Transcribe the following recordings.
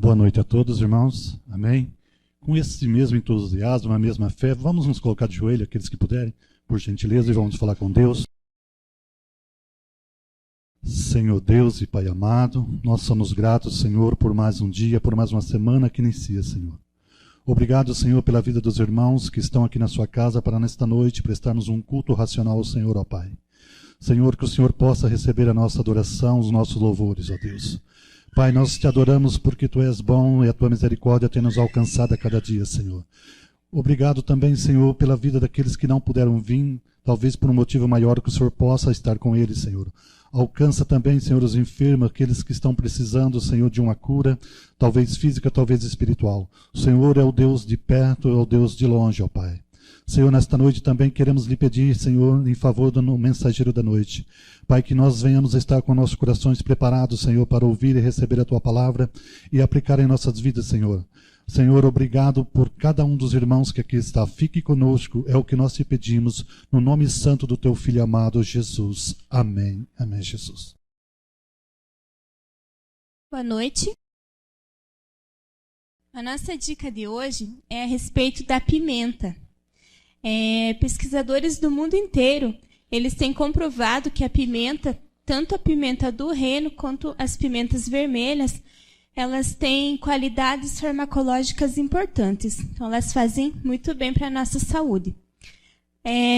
Boa noite a todos, irmãos. Amém? Com esse mesmo entusiasmo, a mesma fé, vamos nos colocar de joelho, aqueles que puderem, por gentileza, e vamos falar com Deus. Senhor Deus e Pai amado, nós somos gratos, Senhor, por mais um dia, por mais uma semana que inicia, Senhor. Obrigado, Senhor, pela vida dos irmãos que estão aqui na sua casa para nesta noite prestarmos um culto racional ao Senhor, ó Pai. Senhor, que o Senhor possa receber a nossa adoração, os nossos louvores, ó Deus. Pai, nós te adoramos porque Tu és bom e a Tua misericórdia tem nos alcançado a cada dia, Senhor. Obrigado também, Senhor, pela vida daqueles que não puderam vir, talvez por um motivo maior, que o Senhor possa estar com eles, Senhor. Alcança também, Senhor, os enfermos, aqueles que estão precisando, Senhor, de uma cura, talvez física, talvez espiritual. O Senhor é o Deus de perto, é o Deus de longe, ó Pai. Senhor, nesta noite também queremos lhe pedir, Senhor, em favor do mensageiro da noite. Pai, que nós venhamos estar com nossos corações preparados, Senhor, para ouvir e receber a Tua palavra e aplicar em nossas vidas, Senhor. Senhor, obrigado por cada um dos irmãos que aqui está. Fique conosco, é o que nós te pedimos, no nome santo do Teu Filho amado, Jesus. Amém. Amém, Jesus. Boa noite. A nossa dica de hoje é a respeito da pimenta. Pesquisadores do mundo inteiro, eles têm comprovado que a pimenta, tanto a pimenta do reino quanto as pimentas vermelhas, elas têm qualidades farmacológicas importantes. Então, elas fazem muito bem para a nossa saúde.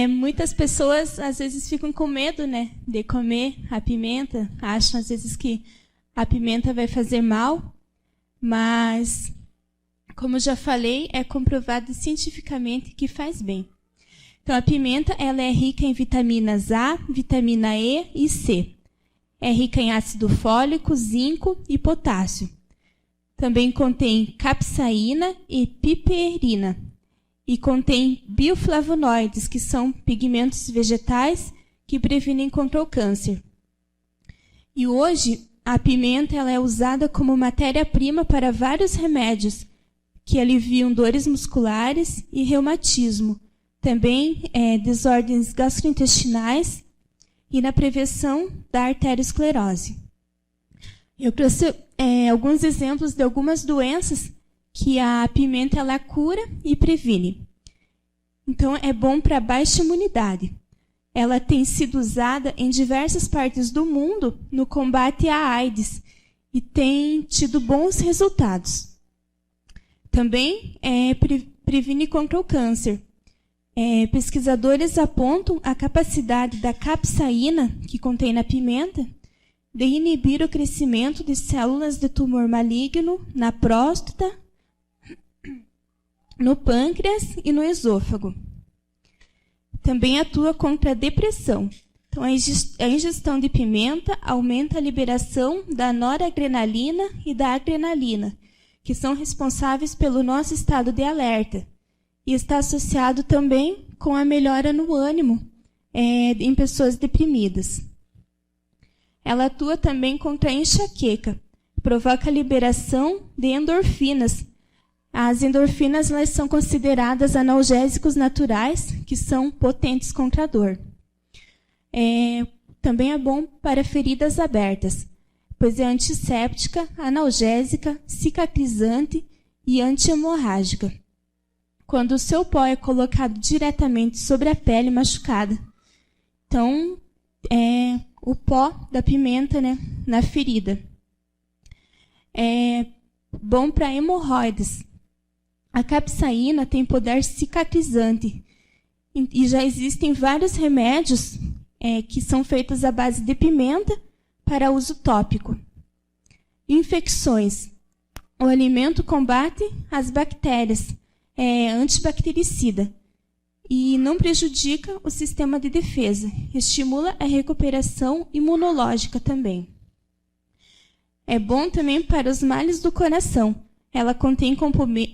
Muitas pessoas, às vezes, ficam com medo, né, de comer a pimenta. Acham, às vezes, que a pimenta vai fazer mal. Mas, como já falei, é comprovado cientificamente que faz bem. Então, a pimenta ela é rica em vitaminas A, vitamina E e C. É rica em ácido fólico, zinco e potássio. Também contém capsaína e piperina. E contém bioflavonoides, que são pigmentos vegetais que previnem contra o câncer. E hoje, a pimenta ela é usada como matéria-prima para vários remédios que aliviam dores musculares e reumatismo. Também desordens gastrointestinais e na prevenção da arteriosclerose. Eu trouxe alguns exemplos de algumas doenças que a pimenta ela cura e previne. Então, é bom para baixa imunidade. Ela tem sido usada em diversas partes do mundo no combate à AIDS e tem tido bons resultados. Também previne contra o câncer. Pesquisadores apontam a capacidade da capsaína, que contém na pimenta, de inibir o crescimento de células de tumor maligno na próstata, no pâncreas e no esôfago. Também atua contra a depressão. Então, a ingestão de pimenta aumenta a liberação da noradrenalina e da adrenalina, que são responsáveis pelo nosso estado de alerta. E está associado também com a melhora no ânimo em pessoas deprimidas. Ela atua também contra a enxaqueca, provoca a liberação de endorfinas. As endorfinas elas são consideradas analgésicos naturais, que são potentes contra a dor. Também é bom para feridas abertas, pois é antisséptica, analgésica, cicatrizante e antihemorrágica. Quando o seu pó é colocado diretamente sobre a pele machucada. Então, o pó da pimenta, né, na ferida. É bom para hemorroidas. A capsaína tem poder cicatrizante. E já existem vários remédios que são feitos à base de pimenta para uso tópico. Infecções. O alimento combate as bactérias. É antibactericida e não prejudica o sistema de defesa. Estimula a recuperação imunológica também. É bom também para os males do coração. Ela contém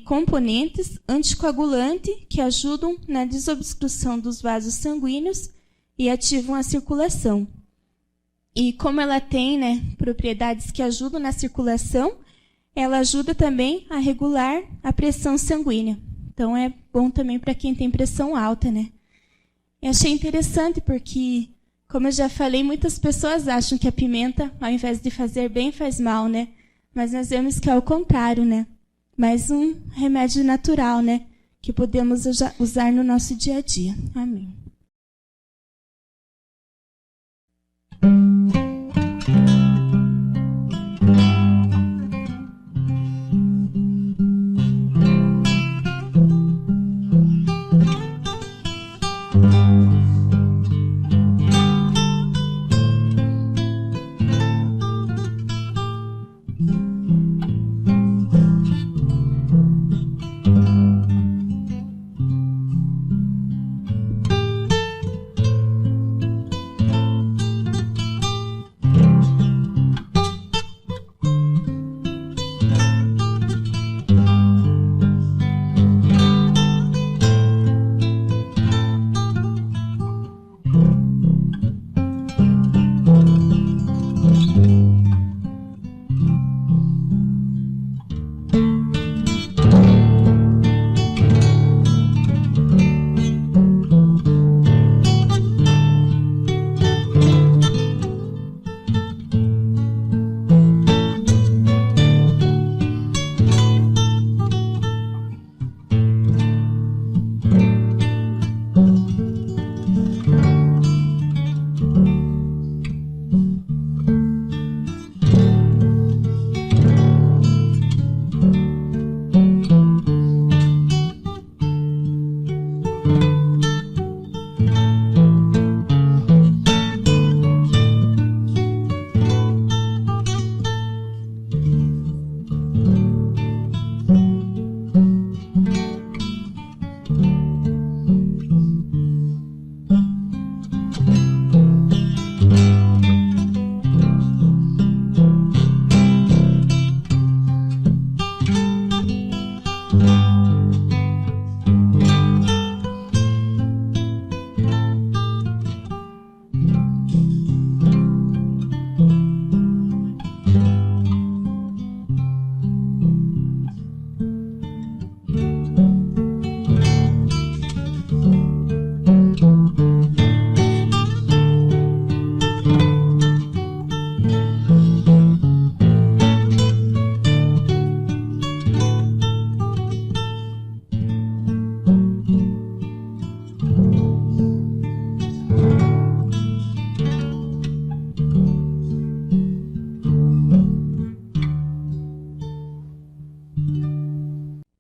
componentes anticoagulantes que ajudam na desobstrução dos vasos sanguíneos e ativam a circulação. E como ela tem, né, propriedades que ajudam na circulação, ela ajuda também a regular a pressão sanguínea. Então, é bom também para quem tem pressão alta, né? Eu achei interessante porque, como eu já falei, muitas pessoas acham que a pimenta, ao invés de fazer bem, faz mal, né? Mas nós vemos que é o contrário, né? Mais um remédio natural, né? Que podemos usar no nosso dia a dia. Amém.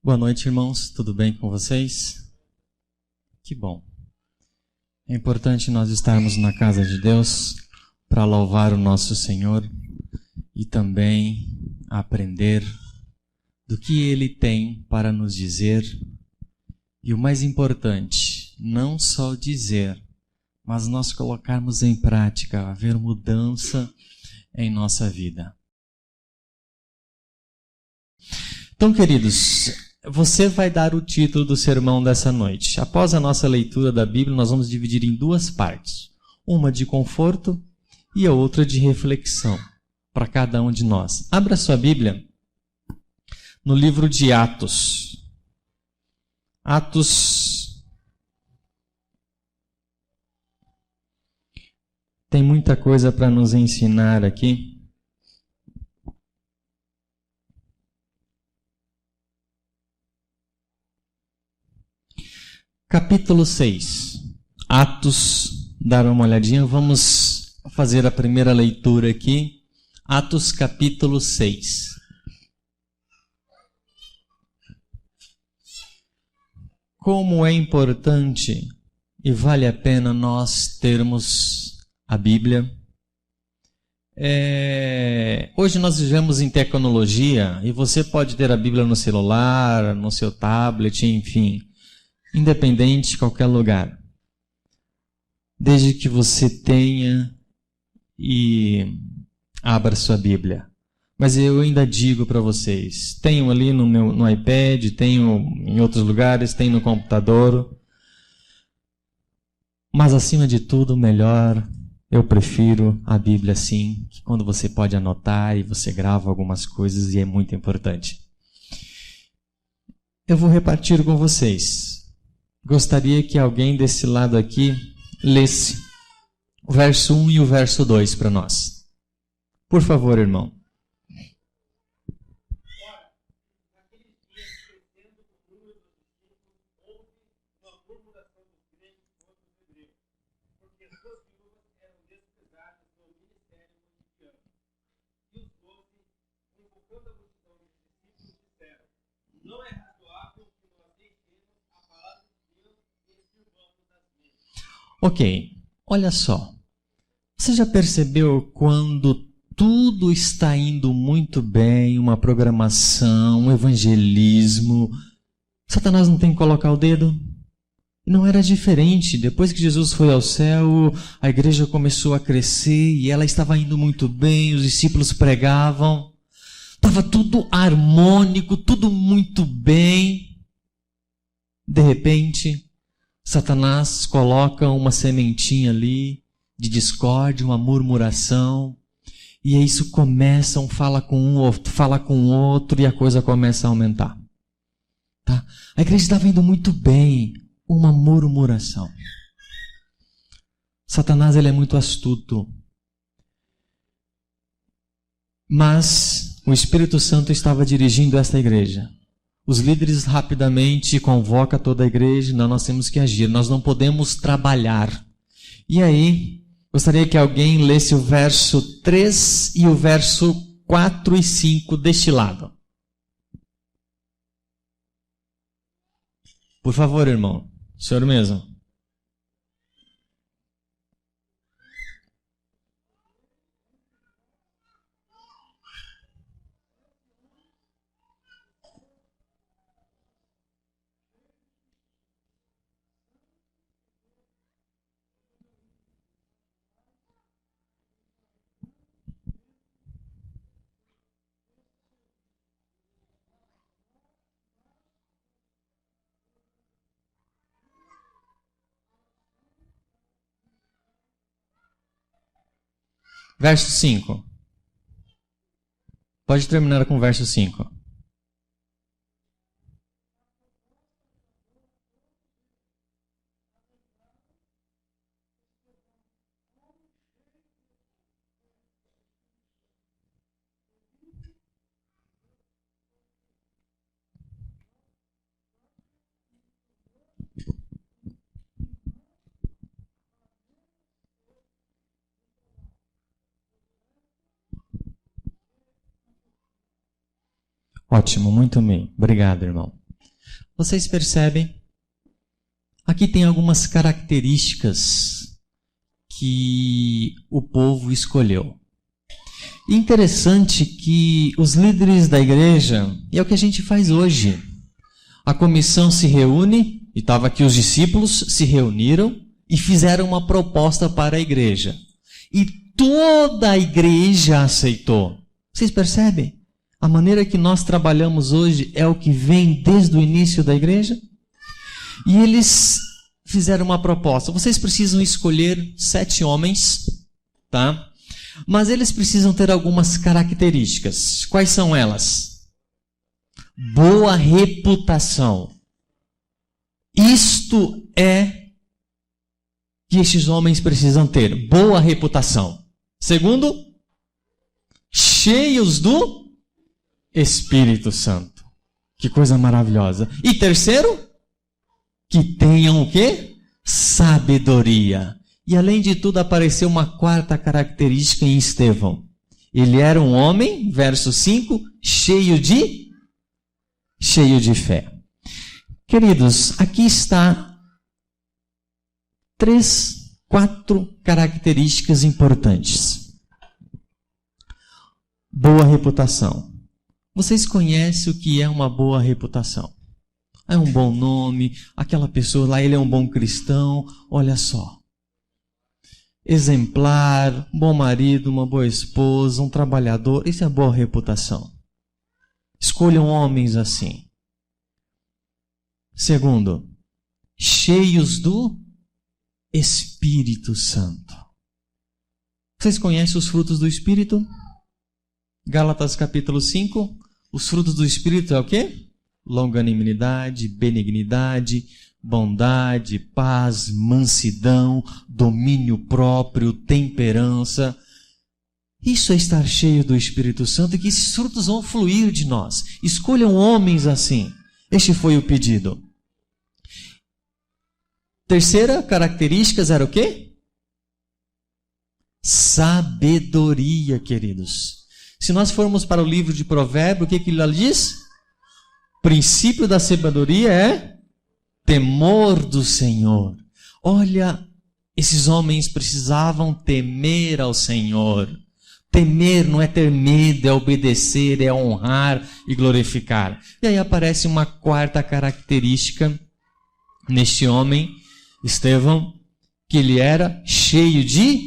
Boa noite, irmãos. Tudo bem com vocês? Que bom. É importante nós estarmos na casa de Deus para louvar o nosso Senhor e também aprender do que Ele tem para nos dizer. E o mais importante, não só dizer, mas nós colocarmos em prática, haver mudança em nossa vida. Então, queridos, você vai dar o título do sermão dessa noite. Após a nossa leitura da Bíblia, nós vamos dividir em duas partes. Uma de conforto e a outra de reflexão para cada um de nós. Abra sua Bíblia no livro de Atos. Atos tem muita coisa para nos ensinar aqui. Capítulo 6. Atos, dar uma olhadinha. Vamos fazer a primeira leitura aqui. Atos capítulo 6. Como é importante e vale a pena nós termos a Bíblia. Hoje nós vivemos em tecnologia e você pode ter a Bíblia no celular, no seu tablet, enfim, independente de qualquer lugar. Desde que você tenha e abra sua Bíblia. Mas eu ainda digo para vocês, tenho ali no iPad, tenho em outros lugares, tenho no computador. Mas acima de tudo, melhor, eu prefiro a Bíblia assim, que quando você pode anotar e você grava algumas coisas e é muito importante. Eu vou repartir com vocês. Gostaria que alguém desse lado aqui lesse o verso 1 e o verso 2 para nós. Por favor, irmão. Ok, olha só. Você já percebeu quando tudo está indo muito bem, uma programação, um evangelismo, Satanás não tem que colocar o dedo? Não era diferente. Depois que Jesus foi ao céu, a igreja começou a crescer e ela estava indo muito bem, os discípulos pregavam, estava tudo harmônico, tudo muito bem. De repente, Satanás coloca uma sementinha ali de discórdia, uma murmuração, e isso começa, um fala com um, outro fala com o outro, e a coisa começa a aumentar. Tá? A igreja estava indo muito bem, uma murmuração. Satanás, ele é muito astuto. Mas o Espírito Santo estava dirigindo esta igreja. Os líderes rapidamente convocam toda a igreja, nós temos que agir, nós não podemos trabalhar. E aí, gostaria que alguém lesse o verso 3 e o verso 4 e 5 deste lado. Por favor, irmão. O senhor mesmo. Verso 5. Pode terminar com o verso 5. Ótimo, muito bem. Obrigado, irmão. Vocês percebem? Aqui tem algumas características que o povo escolheu. Interessante que os líderes da igreja, e é o que a gente faz hoje, a comissão se reúne, e estava aqui os discípulos, se reuniram e fizeram uma proposta para a igreja. E toda a igreja aceitou. Vocês percebem? A maneira que nós trabalhamos hoje é o que vem desde o início da igreja. E eles fizeram uma proposta. Vocês precisam escolher 7 homens, tá? Mas eles precisam ter algumas características. Quais são elas? Boa reputação. Isto é que estes homens precisam ter. Boa reputação. Segundo, cheios do Espírito Santo. Que coisa maravilhosa. E terceiro, que tenham o quê? Sabedoria. E além de tudo, apareceu uma quarta característica em Estevão. Ele era um homem, verso 5, cheio de fé. Queridos, aqui está 4 características importantes. Boa reputação. Vocês conhecem o que é uma boa reputação? É um bom nome, aquela pessoa lá, ele é um bom cristão, olha só. Exemplar, bom marido, uma boa esposa, um trabalhador, isso é boa reputação. Escolham homens assim. Segundo, cheios do Espírito Santo. Vocês conhecem os frutos do Espírito? Gálatas capítulo 5, os frutos do Espírito é o quê? Longanimidade, benignidade, bondade, paz, mansidão, domínio próprio, temperança. Isso é estar cheio do Espírito Santo e que esses frutos vão fluir de nós. Escolham homens assim. Este foi o pedido. Terceira característica era o quê? Sabedoria, queridos. Se nós formos para o livro de Provérbios, o que ele diz? princípio da sabedoria é temor do Senhor. Olha, esses homens precisavam temer ao Senhor. Temer não é ter medo, é obedecer, é honrar e glorificar. E aí aparece uma quarta característica neste homem, Estevão, que ele era cheio de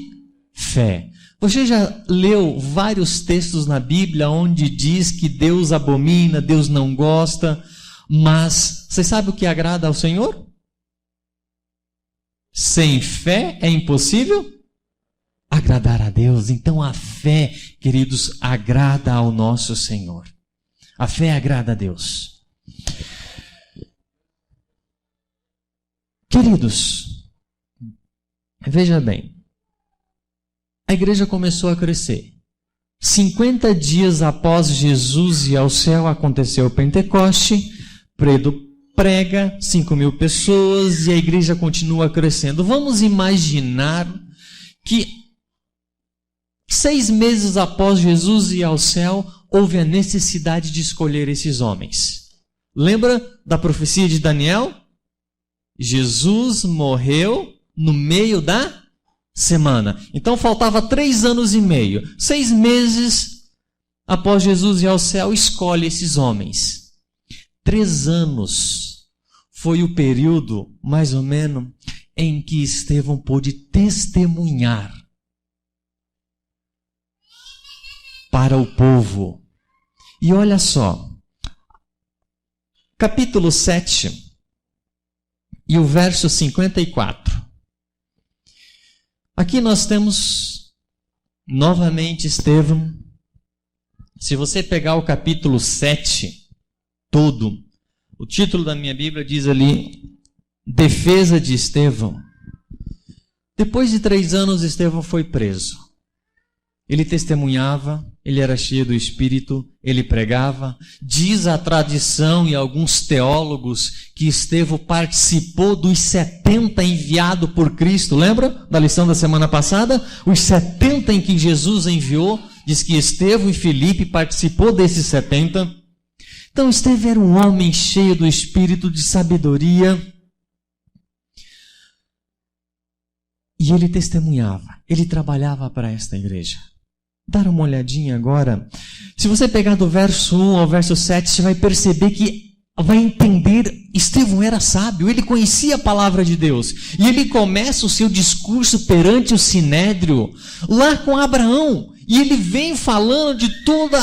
fé. Você já leu vários textos na Bíblia onde diz que Deus abomina, Deus não gosta, mas você sabe o que agrada ao Senhor? Sem fé é impossível agradar a Deus. Então a fé, queridos, agrada ao nosso Senhor. A fé agrada a Deus. Queridos, veja bem, a igreja começou a crescer. 50 dias após Jesus ir ao céu, aconteceu o Pentecoste, Pedro prega, 5.000 pessoas, e a igreja continua crescendo. Vamos imaginar que 6 meses após Jesus ir ao céu, houve a necessidade de escolher esses homens. Lembra da profecia de Daniel? Jesus morreu no meio da semana. Então faltava 3 anos e meio. 6 meses após Jesus ir ao céu, escolhe esses homens. 3 anos foi o período, mais ou menos, em que Estevão pôde testemunhar para o povo. E olha só, capítulo 7 e o verso 54. Aqui nós temos novamente Estevão. Se você pegar o capítulo 7 todo, o título da minha Bíblia diz ali, Defesa de Estevão. Depois de 3 anos, Estevão foi preso. Ele testemunhava, ele era cheio do Espírito, ele pregava. Diz a tradição e alguns teólogos que Estevão participou dos 70 enviados por Cristo. Lembra da lição da semana passada? Os 70 em que Jesus enviou, diz que Estevão e Filipe participou desses 70. Então Estevão era um homem cheio do Espírito, de sabedoria. E ele testemunhava, ele trabalhava para esta igreja. Dá uma olhadinha agora. Se você pegar do verso 1 ao verso 7, você vai perceber que vai entender, Estevão era sábio, ele conhecia a palavra de Deus. E ele começa o seu discurso perante o Sinédrio, lá com Abraão. E ele vem falando de toda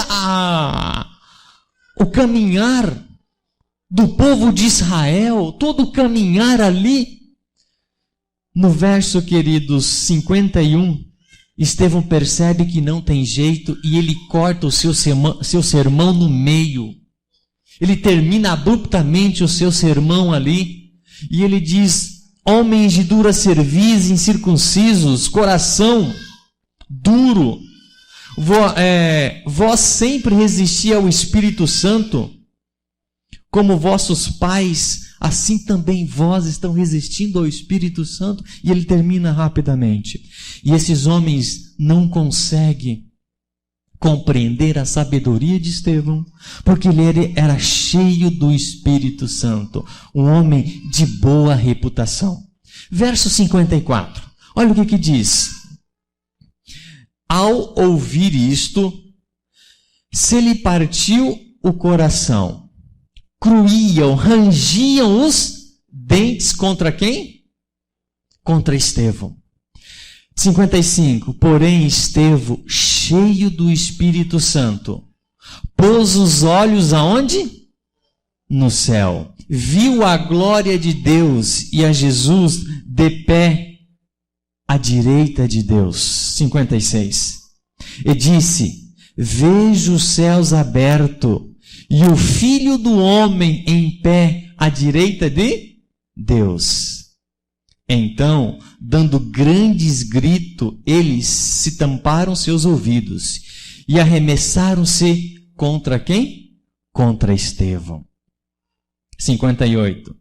o caminhar do povo de Israel, todo o caminhar ali. No verso, queridos, 51, Estevão percebe que não tem jeito e ele corta o seu sermão no meio. Ele termina abruptamente o seu sermão ali e ele diz, homens de dura cerviz, incircuncisos, coração duro, vós sempre resisti ao Espírito Santo, como vossos pais, assim também vós estão resistindo ao Espírito Santo. E ele termina rapidamente. E esses homens não conseguem compreender a sabedoria de Estevão, porque ele era cheio do Espírito Santo, um homem de boa reputação. Verso 54, olha o que diz. Ao ouvir isto, se lhe partiu o coração, cruíam, rangiam os dentes contra quem? Contra Estevão. 55. Porém, Estevão, cheio do Espírito Santo, pôs os olhos aonde? No céu. Viu a glória de Deus e a Jesus de pé à direita de Deus. 56. E disse, vejo os céus abertos e o Filho do Homem em pé à direita de Deus. Então, dando grandes gritos, eles se tamparam seus ouvidos e arremessaram-se contra quem? Contra Estevão. 58.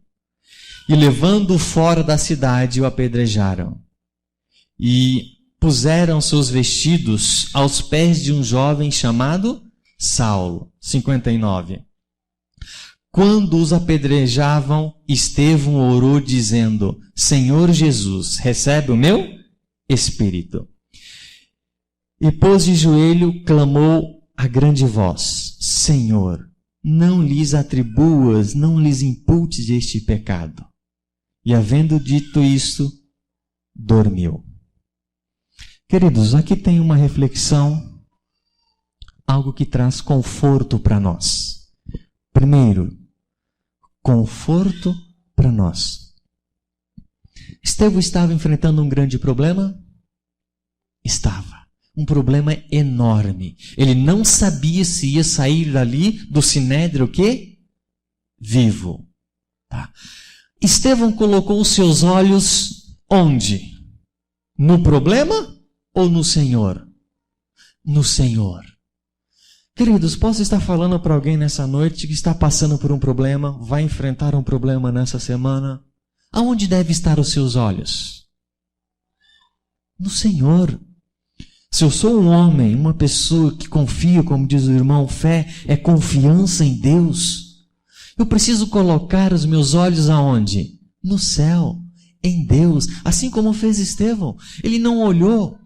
E levando-o fora da cidade, o apedrejaram. E puseram seus vestidos aos pés de um jovem chamado Saulo. 59. Quando os apedrejavam, Estevão orou dizendo: Senhor Jesus, recebe o meu espírito. E pôs de joelho, clamou a grande voz: Senhor, não lhes atribuas, não lhes imputes este pecado. E havendo dito isto, dormiu. Queridos, aqui tem uma reflexão, algo que traz conforto para nós. Primeiro, conforto para nós. Estevão estava enfrentando um grande problema? Estava. Um problema enorme. Ele não sabia se ia sair dali do sinédrio o quê? Vivo. Tá. Estevão colocou os seus olhos onde? No problema ou no Senhor? No Senhor. Queridos, posso estar falando para alguém nessa noite que está passando por um problema, vai enfrentar um problema nessa semana? Aonde deve estar os seus olhos? No Senhor. Se eu sou um homem, uma pessoa que confia, como diz o irmão, fé é confiança em Deus. Eu preciso colocar os meus olhos aonde? No céu, em Deus, assim como fez Estevão. Ele não olhou.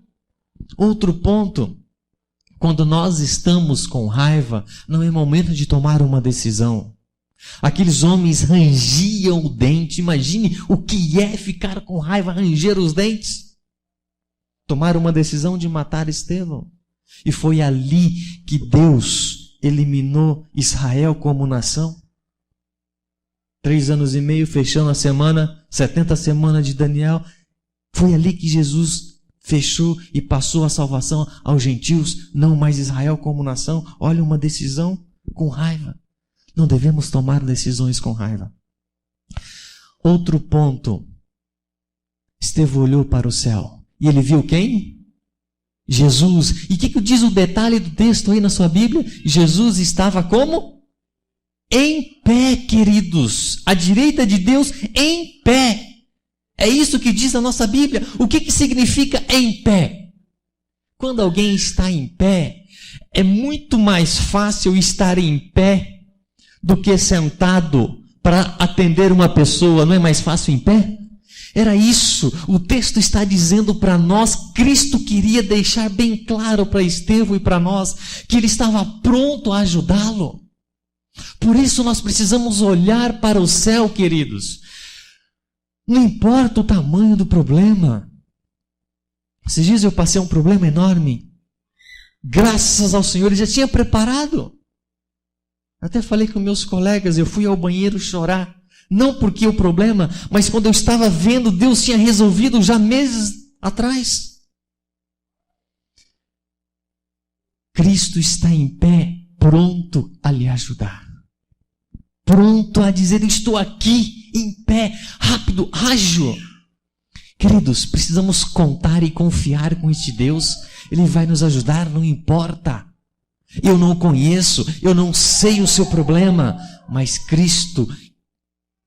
Outro ponto, quando nós estamos com raiva, não é momento de tomar uma decisão. Aqueles homens rangiam o dente. Imagine o que é ficar com raiva, ranger os dentes. Tomaram uma decisão de matar Estevão. E foi ali que Deus eliminou Israel como nação. 3 anos e meio, fechando a semana, 70 semanas de Daniel. Foi ali que Jesus fechou e passou a salvação aos gentios, não mais Israel como nação. Olha, uma decisão com raiva. Não devemos tomar decisões com raiva. Outro ponto. Estevão olhou para o céu. E ele viu quem? Jesus. E o que diz o detalhe do texto aí na sua Bíblia? Jesus estava como? Em pé, queridos. À direita de Deus, em pé. É isso que diz a nossa Bíblia. O que significa em pé? Quando alguém está em pé, é muito mais fácil estar em pé do que sentado para atender uma pessoa. Não é mais fácil em pé? Era isso, o texto está dizendo para nós. Cristo queria deixar bem claro para Estevão e para nós que ele estava pronto a ajudá-lo. Por isso nós precisamos olhar para o céu, queridos. Não importa o tamanho do problema. Esses dias eu passei um problema enorme. Graças ao Senhor, ele já tinha preparado. Até falei com meus colegas, eu fui ao banheiro chorar. Não porque o problema, mas quando eu estava vendo, Deus tinha resolvido já meses atrás. Cristo está em pé, pronto a lhe ajudar. Pronto a dizer: estou aqui, em pé, rápido, ágil. Queridos, precisamos contar e confiar com este Deus. Ele vai nos ajudar, não importa. Eu não conheço, eu não sei o seu problema, mas Cristo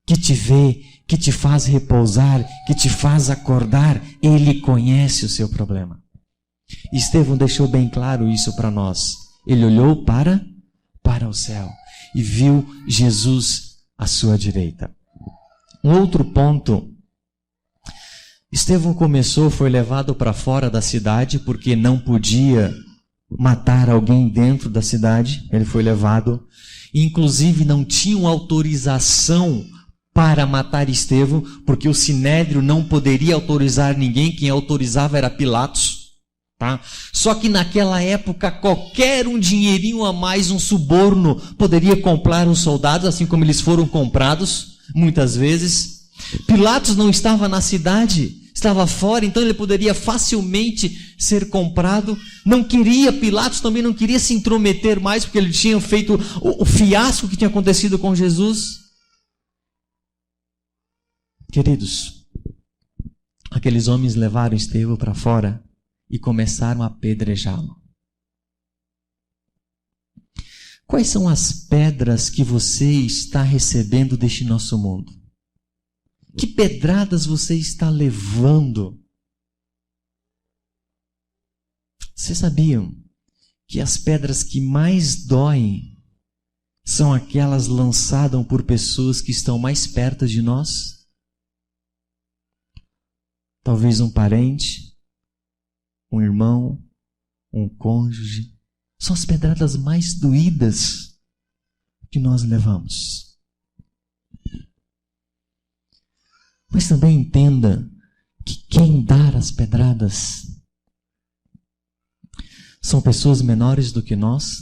que te vê, que te faz repousar, que te faz acordar, Ele conhece o seu problema. Estevão deixou bem claro isso para nós. Ele olhou para o céu e viu Jesus à sua direita. Um outro ponto. Estevão foi levado para fora da cidade porque não podia matar alguém dentro da cidade. Ele foi levado. Inclusive não tinham autorização para matar Estevão, porque o sinédrio não poderia autorizar ninguém. Quem autorizava era Pilatos. Tá? Só que naquela época, qualquer um dinheirinho a mais, um suborno, poderia comprar os soldados, assim como eles foram comprados, muitas vezes. Pilatos não estava na cidade, estava fora, então ele poderia facilmente ser comprado. Não queria, Pilatos também não queria se intrometer mais, porque ele tinha feito o fiasco que tinha acontecido com Jesus. Queridos, aqueles homens levaram Estevão para fora e começaram a apedrejá-lo. Quais são as pedras que você está recebendo deste nosso mundo? Que pedradas você está levando? Vocês sabiam que as pedras que mais doem são aquelas lançadas por pessoas que estão mais perto de nós? Talvez um parente, um irmão, um cônjuge. São as pedradas mais doídas que nós levamos. Mas também entenda que quem dá as pedradas são pessoas menores do que nós,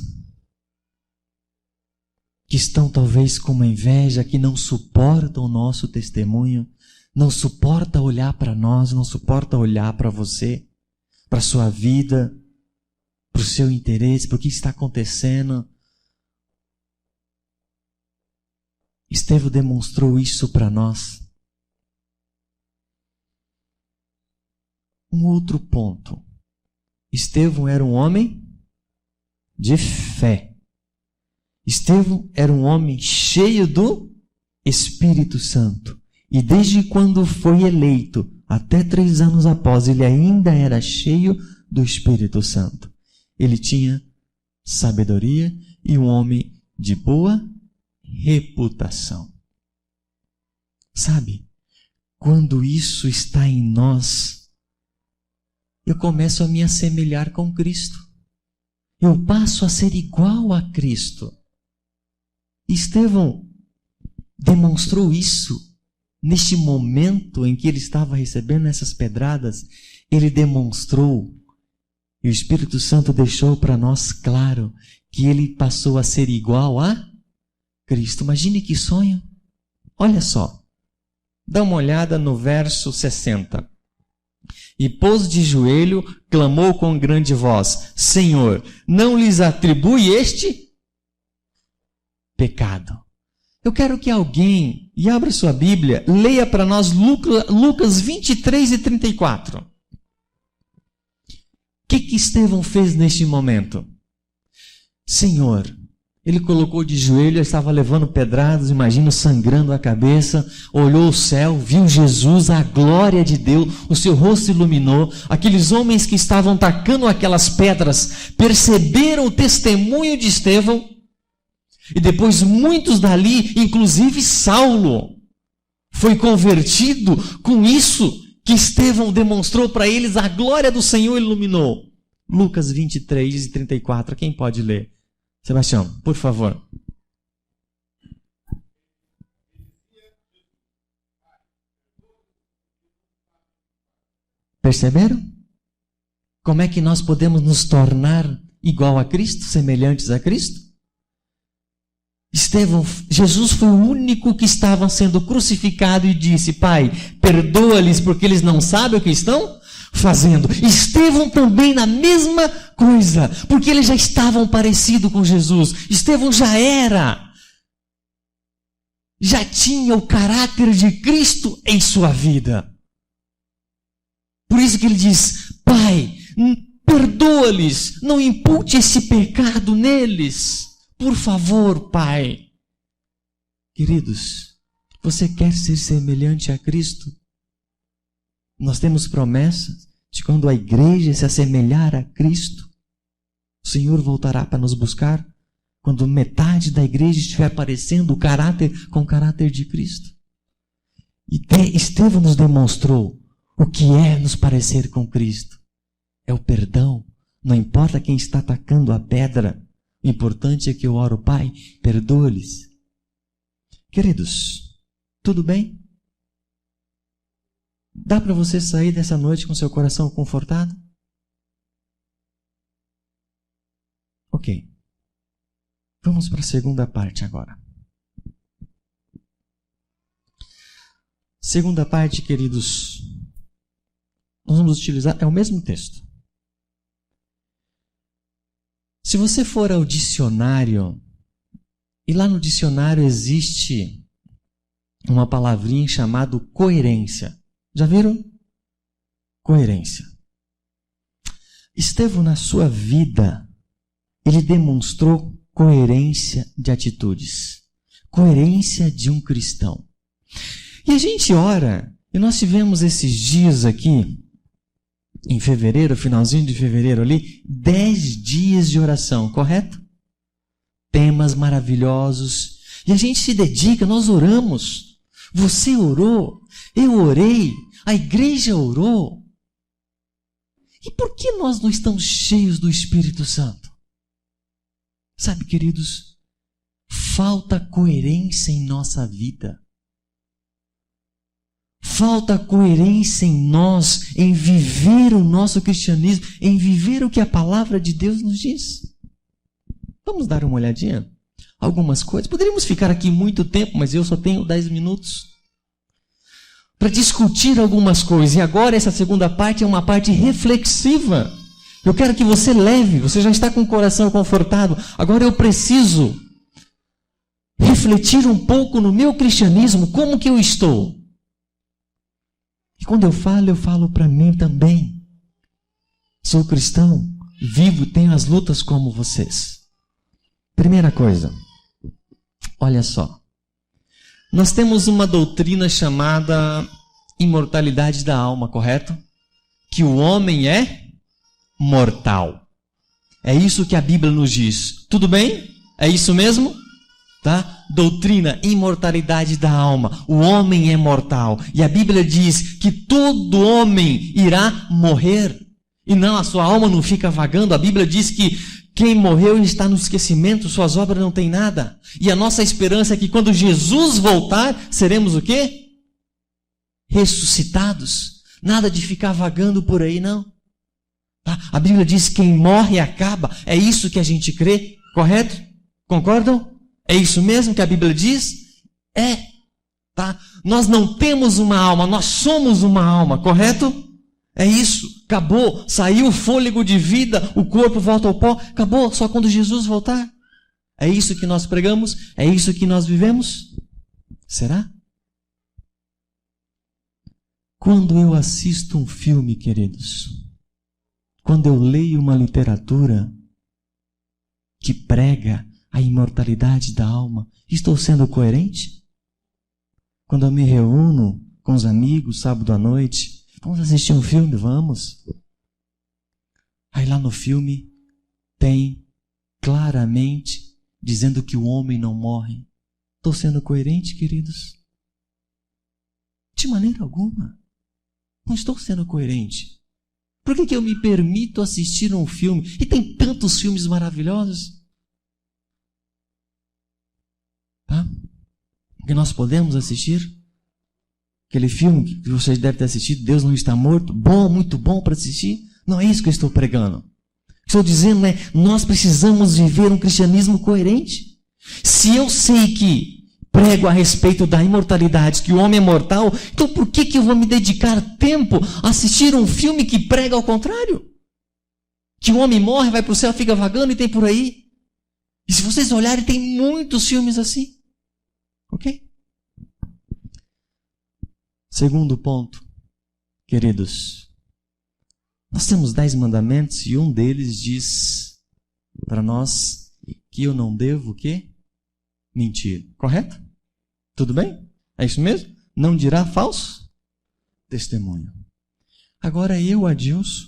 que estão talvez com uma inveja, que não suportam o nosso testemunho, não suporta olhar para nós, não suporta olhar para você, para a sua vida, para o seu interesse, para o que está acontecendo. Estevão demonstrou isso para nós. Um outro ponto. Estevão era um homem de fé. Estevão era um homem cheio do Espírito Santo. E desde quando foi eleito, até 3 anos após, ele ainda era cheio do Espírito Santo. Ele tinha sabedoria e um homem de boa reputação. Sabe, quando isso está em nós, eu começo a me assemelhar com Cristo. Eu passo a ser igual a Cristo. Estevão demonstrou isso neste momento em que ele estava recebendo essas pedradas. Ele demonstrou, e o Espírito Santo deixou para nós claro, que ele passou a ser igual a Cristo. Imagine que sonho. Olha só, dá uma olhada no verso 60. E pôs de joelho, clamou com grande voz: Senhor, não lhes atribui este pecado. Eu quero que alguém, e abra sua Bíblia, leia para nós Lucas 23 e 34. O que Estevão fez neste momento? Senhor, ele colocou de joelho, estava levando pedradas, imagina, sangrando a cabeça, olhou o céu, viu Jesus, a glória de Deus, o seu rosto iluminou. Aqueles homens que estavam tacando aquelas pedras perceberam o testemunho de Estevão, e depois muitos dali, inclusive Saulo, foi convertido com isso que Estevão demonstrou para eles, a glória do Senhor iluminou. Lucas 23 e 34, quem pode ler? Sebastião, por favor. Perceberam? Como é que nós podemos nos tornar igual a Cristo, semelhantes a Cristo? Jesus foi o único que estava sendo crucificado e disse: Pai, perdoa-lhes porque eles não sabem o que estão fazendo. Estevão também na mesma coisa, porque eles já estavam parecidos com Jesus. Estevão já tinha o caráter de Cristo em sua vida. Por isso que ele diz: Pai, perdoa-lhes, não impute esse pecado neles. Por favor, Pai. Queridos, você quer ser semelhante a Cristo? Nós temos promessas de quando a igreja se assemelhar a Cristo, o Senhor voltará para nos buscar quando metade da igreja estiver parecendo com o caráter de Cristo. E Estevão nos demonstrou o que é nos parecer com Cristo. É o perdão. Não importa quem está atacando a pedra. O importante é que eu oro: Pai, perdoa-lhes. Queridos, tudo bem? Dá para você sair dessa noite com seu coração confortado? Ok. Vamos para a segunda parte agora. Segunda parte, queridos, nós vamos utilizar, é o mesmo texto. Se você for ao dicionário, e lá no dicionário existe uma palavrinha chamada coerência. Já viram? Coerência. Estevão, na sua vida, ele demonstrou coerência de atitudes. Coerência de um cristão. E a gente ora, e nós tivemos esses dias aqui, em fevereiro, finalzinho de fevereiro ali, 10 dias de oração, correto? temas maravilhosos. E a gente se dedica, nós oramos. Você orou, eu orei, a igreja orou. E por que nós não estamos cheios do Espírito Santo? Sabe, queridos, falta coerência em nossa vida. Falta coerência em nós, em viver o nosso cristianismo, em viver o que a palavra de Deus nos diz. Vamos dar uma olhadinha? Algumas coisas. Poderíamos ficar aqui muito tempo, mas eu só tenho 10 minutos para discutir algumas coisas. E agora essa segunda parte é uma parte reflexiva. Eu quero que você leve, você já está com o coração confortado. Agora eu preciso refletir um pouco no meu cristianismo, como que eu estou. E quando eu falo para mim também. Sou cristão, vivo, tenho as lutas como vocês. Primeira coisa, olha só. Nós temos uma doutrina chamada imortalidade da alma, correto? Que o homem é mortal. É isso que a Bíblia nos diz. Tudo bem? É isso mesmo? Tá? Doutrina, imortalidade da alma. O homem é mortal. E a Bíblia diz que todo homem irá morrer. E não, a sua alma não fica vagando. A Bíblia diz que quem morreu está no esquecimento, suas obras não têm nada. E a nossa esperança é que quando Jesus voltar, seremos o quê? Ressuscitados. Nada de ficar vagando por aí, não. Tá? A Bíblia diz que quem morre acaba. É isso que a gente crê, correto? Concordam? É isso mesmo que a Bíblia diz? É. Tá? Nós não temos uma alma, nós somos uma alma, correto? É isso. Acabou. Saiu o fôlego de vida, o corpo volta ao pó. Acabou. Só quando Jesus voltar. É isso que nós pregamos? É isso que nós vivemos? Será? Quando eu assisto um filme, queridos, quando eu leio uma literatura que prega a imortalidade da alma, estou sendo coerente? Quando eu me reúno com os amigos, sábado à noite, vamos assistir um filme? Vamos. Aí lá no filme tem claramente dizendo que o homem não morre. Estou sendo coerente, queridos? De maneira alguma. Não estou sendo coerente. Por que eu me permito assistir um filme? E tem tantos filmes maravilhosos. Tá? Que nós podemos assistir. Aquele filme que vocês devem ter assistido, Deus Não Está Morto. Bom, muito bom para assistir. Não é isso que eu estou pregando. Estou dizendo nós precisamos viver um cristianismo coerente. Se eu sei que prego a respeito da imortalidade, que o homem é mortal, então por que eu vou me dedicar tempo a assistir um filme que prega ao contrário? Que o homem morre, vai para o céu, fica vagando e tem por aí. E se vocês olharem, tem muitos filmes assim. Ok? Segundo ponto, queridos. Nós temos 10 mandamentos e um deles diz para nós que eu não devo o quê? Mentir. Correto? Tudo bem? É isso mesmo? Não dirá falso testemunho. Agora eu, Adilson,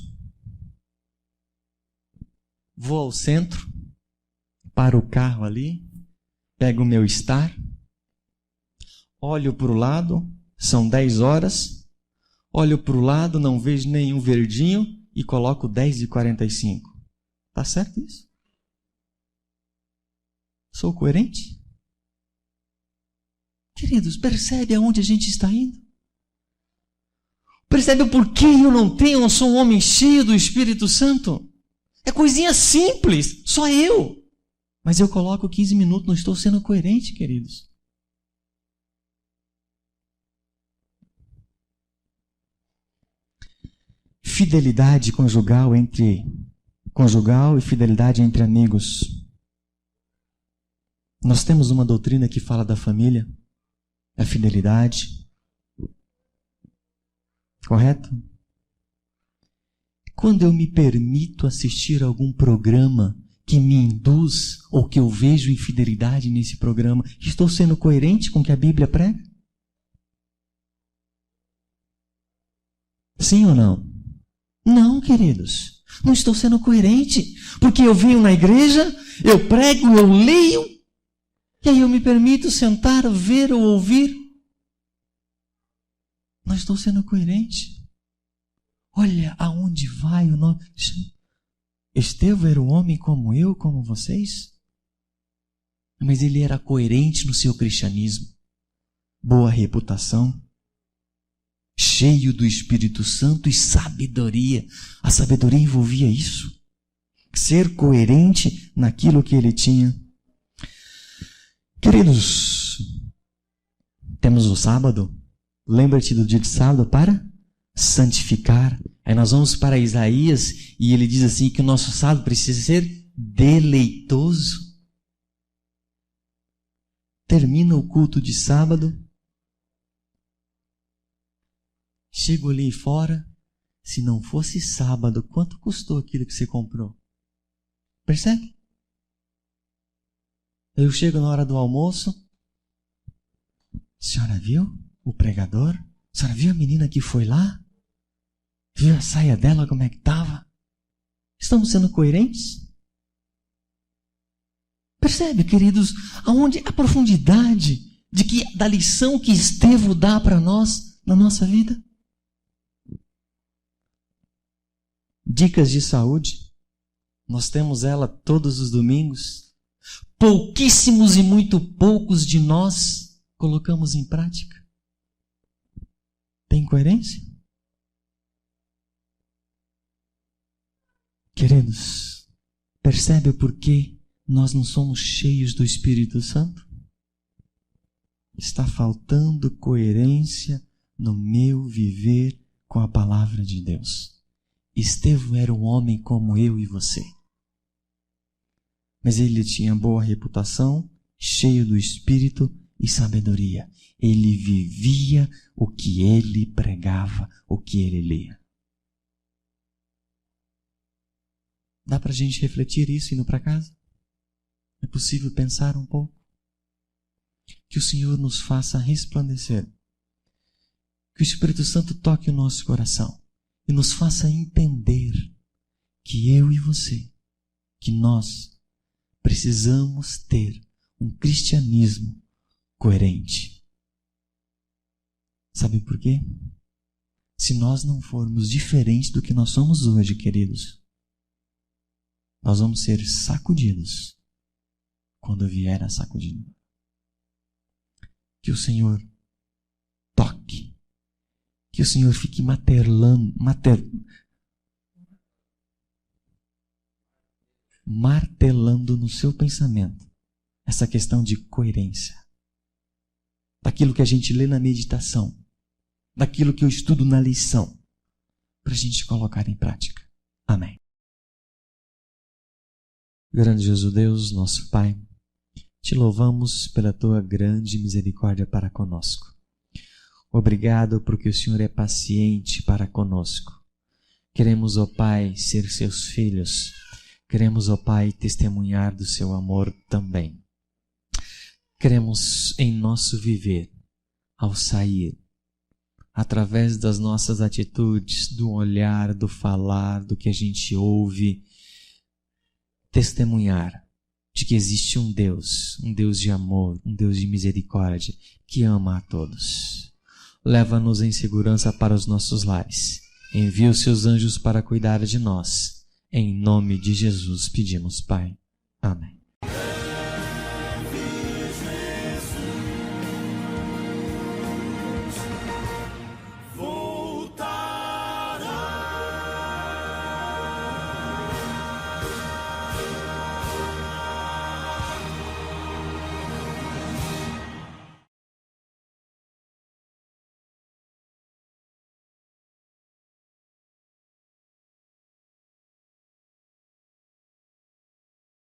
vou ao centro, paro o carro ali, pego o meu Star, olho para o lado, são 10 horas, olho para o lado, não vejo nenhum verdinho e coloco 10h45. Tá certo isso? Sou coerente? Queridos, percebe aonde a gente está indo? Percebe o porquê eu não sou um homem cheio do Espírito Santo? É coisinha simples, só eu. Mas eu coloco 15 minutos, não estou sendo coerente, queridos. Fidelidade conjugal e fidelidade entre amigos. Nós temos uma doutrina que fala da família, a fidelidade. Correto? Quando eu me permito assistir algum programa que me induz ou que eu vejo infidelidade nesse programa, estou sendo coerente com o que a Bíblia prega? Sim ou não? Não, queridos. Não estou sendo coerente, porque eu venho na igreja, eu prego, eu leio, e aí eu me permito sentar, ver ou ouvir. Não estou sendo coerente. Olha aonde vai o nosso... Estevão era um homem como eu, como vocês, mas ele era coerente no seu cristianismo, boa reputação, cheio do Espírito Santo e sabedoria. A sabedoria envolvia isso, ser coerente naquilo que ele tinha. Queridos, temos o sábado. Lembra-te do dia de sábado para santificar. Aí nós vamos para Isaías e ele diz assim que o nosso sábado precisa ser deleitoso. Termina o culto de sábado. Chego ali fora. Se não fosse sábado, quanto custou aquilo que você comprou? Percebe? Eu chego na hora do almoço. A senhora viu o pregador? A senhora viu a menina que foi lá? Viu a saia dela como é que estava? Estamos sendo coerentes? Percebe, queridos, aonde a profundidade da lição que Estevão dá para nós na nossa vida? Dicas de saúde. Nós temos ela todos os domingos. Pouquíssimos e muito poucos de nós colocamos em prática. Tem coerência? Queridos, percebe o porquê nós não somos cheios do Espírito Santo? Está faltando coerência no meu viver com a palavra de Deus. Estevão era um homem como eu e você. Mas ele tinha boa reputação, cheio do Espírito e sabedoria. Ele vivia o que ele pregava, o que ele lia. Dá para a gente refletir isso indo para casa? É possível pensar um pouco? Que o Senhor nos faça resplandecer. Que o Espírito Santo toque o nosso coração e nos faça entender que eu e você, que nós precisamos ter um cristianismo coerente. Sabe por quê? Se nós não formos diferentes do que nós somos hoje, queridos, nós vamos ser sacudidos quando vier a sacudida. Que o Senhor toque. Que o Senhor fique martelando no seu pensamento essa questão de coerência. Daquilo que a gente lê na meditação, daquilo que eu estudo na lição, para a gente colocar em prática. Amém. Grandioso Deus, nosso Pai, te louvamos pela tua grande misericórdia para conosco. Obrigado porque o Senhor é paciente para conosco. Queremos, ó Pai, ser seus filhos. Queremos, ó Pai, testemunhar do seu amor também. Queremos em nosso viver, ao sair, através das nossas atitudes, do olhar, do falar, do que a gente ouve, testemunhar de que existe um Deus de amor, um Deus de misericórdia, que ama a todos. Leva-nos em segurança para os nossos lares. Envia os seus anjos para cuidar de nós. Em nome de Jesus pedimos, Pai. Amém.